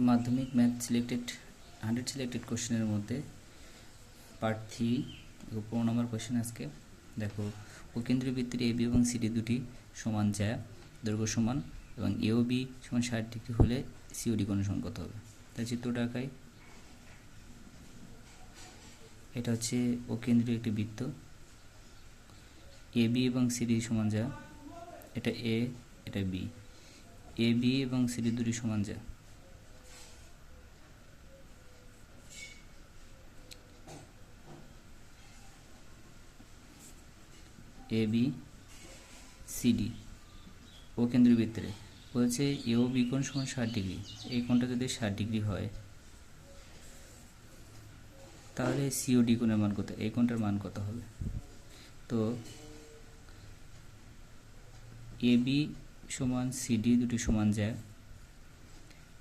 মাধ্যমিক math selected 100 selected কোশ্চেনের মধ্যে পার্ট 3 15 নম্বর কোশ্চেন। আজকে দেখো, কেন্দ্রীয় বৃত্তের এ বি এবং সিডি দুটি সমান জ্যা, দৈর্ঘ্য সমান এবং এ ও বি সমান 60 ডিগ্রি হলে সিওডি কোণের সমান কত হবে। তাই চিত্রটা আঁকাই। এটা হচ্ছে ও কেন্দ্রীয় একটি বৃত্ত, এ বি এবং সিডি সমান জ্যা, এটা এ এটা বি, এ বি এবং সিডি দুটি সমান জ্যা। এ বি সিডি ও কেন্দ্রীয় বৃত্তে বলছে এ ও বি কোণ সমান 60 ডিগ্রি। এই কোণটা যদি 60 ডিগ্রি হয় তাহলে সিওডি কোণের মান কত, এই কোণটার মান কত হবে। তো এ বি সমান সিডি দুটি সমান যায়,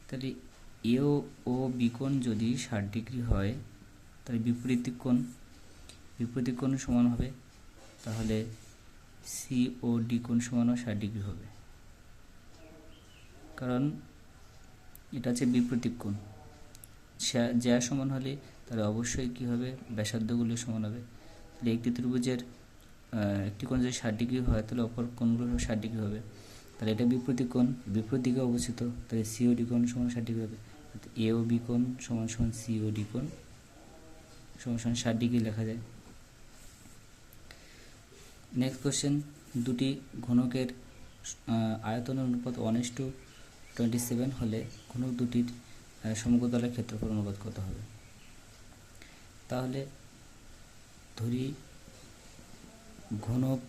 তাহলে এ ও বি কোণ যদি 60 ডিগ্রি হয় তাহলে বিপরীত কোণ সমান হবে, তাহলে সিওডি কোণ সমানও 60 ডিগ্রি হবে, কারণ এটা হচ্ছে বিপরীত কোণ। যা সমান হলে তাহলে অবশ্যই কী হবে, ব্যাসার্ধগুলো সমান হবে। তাহলে একটি ত্রিভুজের একটি কোণ যদি 60 ডিগ্রি হয় তাহলে অপর কোণগুলো 60 ডিগ্রি হবে। তাহলে এটা বিপরীত কোণ, বিপরীত দিকে অবস্থিত, তাহলে সিওডি কোণ সমান 60 ডিগ্রি হবে। এ ও বি কোণ সমান সমান সিওডি কোণ সমান সমান 60 ডিগ্রি লেখা যায়। নেক্সট কোশ্চেন, দুটি ঘনকের আয়তনের অনুপাত 1:27 হলে ঘনক দুটির সমগ্রতলের ক্ষেত্রফল অনুপাত কত হবে। তাহলে ধরি ঘনক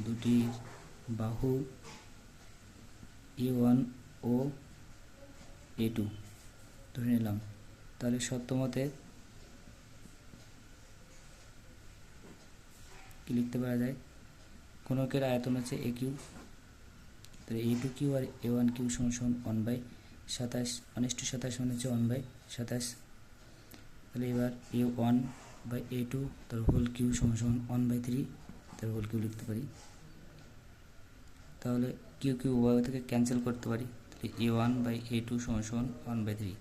দুটির বাহু A1 ও A2 ধরে নিলাম। তাহলে সত্যমতে কি লিখতে পারা যায়, ঘনকের আয়তন হচ্ছে এ কিউ, তাহলে A2 Q R A1 Q সমান সমান 1/27, 1:27 মানে হচ্ছে 1/27। তাহলে এবার A1/A2 তার হোল কিউ সমান সমান 1/3, তার হোল কিউ লিখতে পারি। তাহলে কিউ কিউ উভয় থেকে ক্যান্সেল করতে পারি, তাহলে A1/A2 সমান সমান 1/3।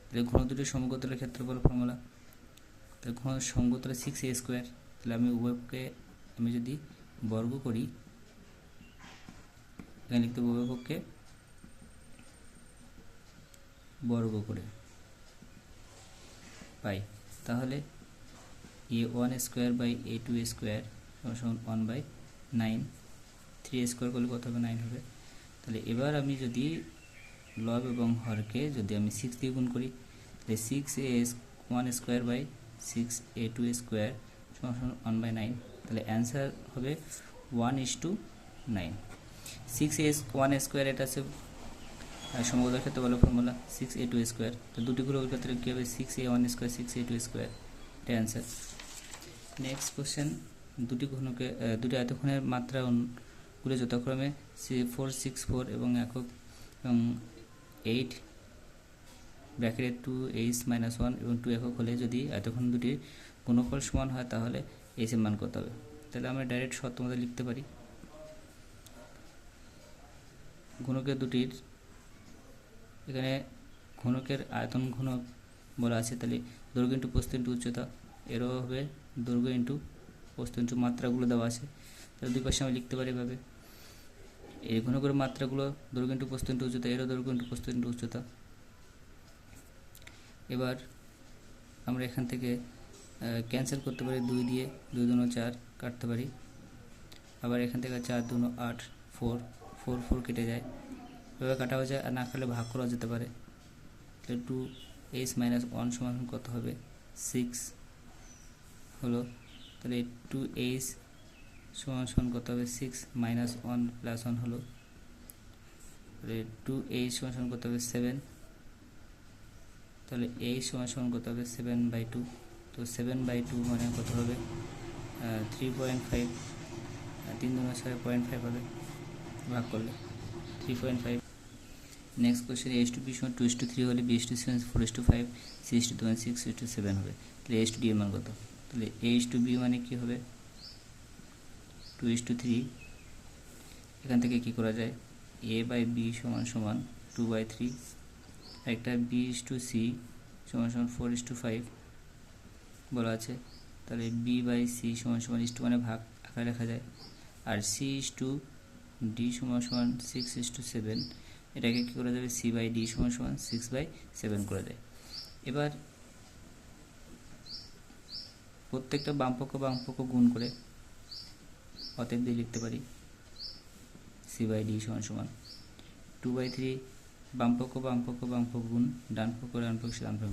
তাহলে ঘন দুটির সমগ্রতলের ক্ষেত্রফল ফর্মুলা, তাহলে ঘন সমগ্রতলে 6a²। তাহলে আমি উভয়কে আমি যদি বর্গ করি, এখানে লিখতে হবে উভয়পক্ষে বর্গ করে পাই। তাহলে A1² A2² সমান 1/9, 3² করলে কত হবে, 9 হবে। তাহলে এবার আমি যদি লব এবং হরকে যদি আমি 6 দিয়ে গুণ করি, তাহলে 6a1²/6a2² সমান 1/9। তাহলে অ্যান্সার হবে 1:9। 6a1² এটা আছে সমগ্রতলের ক্ষেত্রফলের ফর্মুলা, 6a2²। তো দুটি গুলোর ক্ষেত্রে কী হবে, 6a1² 6a2², এটা অ্যান্সার। নেক্সট কোশ্চেন, দুটি আয়তক্ষণের মাত্রাগুলো যথাক্রমে 464 এবং একক এবং 8 ব্র্যাকেট 2h-1 এবং 2 একক হলে যদি আয়তক্ষণ দুটির গুণফল সমান হয় তাহলে h এর মান কত হবে। তাহলে আমরা ডাইরেক্ট সত্যমতে লিখতে পারি, ঘনকের দুটির এখানে ঘনকের আয়তন ঘনক বলা আছে, তাহলে দৈর্ঘ্য ইন্টু প্রস্থ ইন্টু উচ্চতা, এরও হবে দৈর্ঘ্য ইন্টু প্রস্থ ইন্টু মাত্রাগুলো দেওয়া আছে। তাহলে দুই পাশে আমি লিখতে পারি এভাবে, এই ঘনকের মাত্রাগুলো দৈর্ঘ্য ইন্টু প্রস্থ ইন্টু উচ্চতা, এরও দৈর্ঘ্য ইন্টু প্রস্থ ইন্টু উচ্চতা। এবার আমরা এখান থেকে ক্যান্সেল করতে পারি, 2 দিয়ে 2 2 4 কাটতে পারি। আবার এখান থেকে 4 2 8 4 4 4 কেটে যায়, এভাবে কাটাও যায়, আর না কাটলে ভাগ করা যেতে পারে। তাহলে 2h-1 সমান কত হবে, 6 হলো। তাহলে 2h সমান কত হবে, 6 - 1 + 1 হলো। তাহলে 2h সমান কত হবে, 7। তাহলে h সমান কত হবে, 7/2। তো 7/2 মানে কত হবে, 3.5, 3 2 6 0.5 হবে ভাগ করলে 3.5। নেক্সট কোশ্চেন, a/b সমান 2:3 হলে b/c সমান 4:5, c/2 মানে 6:7 হবে। তাহলে a/d এর মান কত। তাহলে a/b মানে কি হবে, 2:3। এখান থেকে কি করা যায়, a/b সমান 2/3 একটা বি ইস টু সি সমান সমান 4:5 বলা আছে, তাহলে বি বাই সি সমান সমান ইস টু মানে ভাগ আকারে লেখা যায়, আর সি ইস টু ডি সমান সমান 6:7, এটাকে কী করা যাবে, সি বাই ডি সমান সমান 6/7 করা যায়। এবার প্রত্যেকটা বামপক্ষ গুণ করে অতএব দিয়ে লিখতে পারি সি বাই ডি সমান সমান 2/3, বামপক্ষ গুণ ডান পক্ষ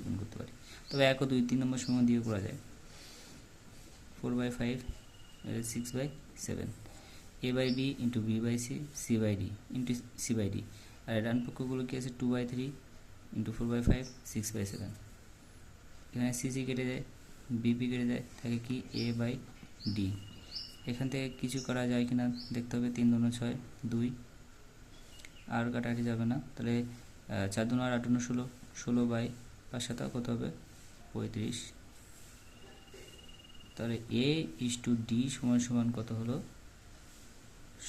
গুণ করতে পারি। তবে 1 ও 2 3 নম্বর সময় দিয়ে করা যায়। 4/5 6/7, A by B into B by C, C by D into C by D, আর ডান পক্ষগুলো কি আছে 2/3 ইন্টু 4/5 6/7। এখানে সিসি কেটে যায়, বিপি কেটে যায়, থাকে কি এ বাই ডি। এখান থেকে কিছু করা যায় কিনা দেখতে হবে। 3 2 6 2, আর কাটাকাটি যাবে না, তাহলে 4 2 8 8 16, 16/5 কত হবে 35। তাহলে এ ইস টু ডি সমান সমান কত হলো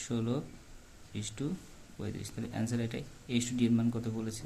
16:35। তাহলে অ্যান্সার এটাই। এ ইস টু ডি এর মান কত বলেছে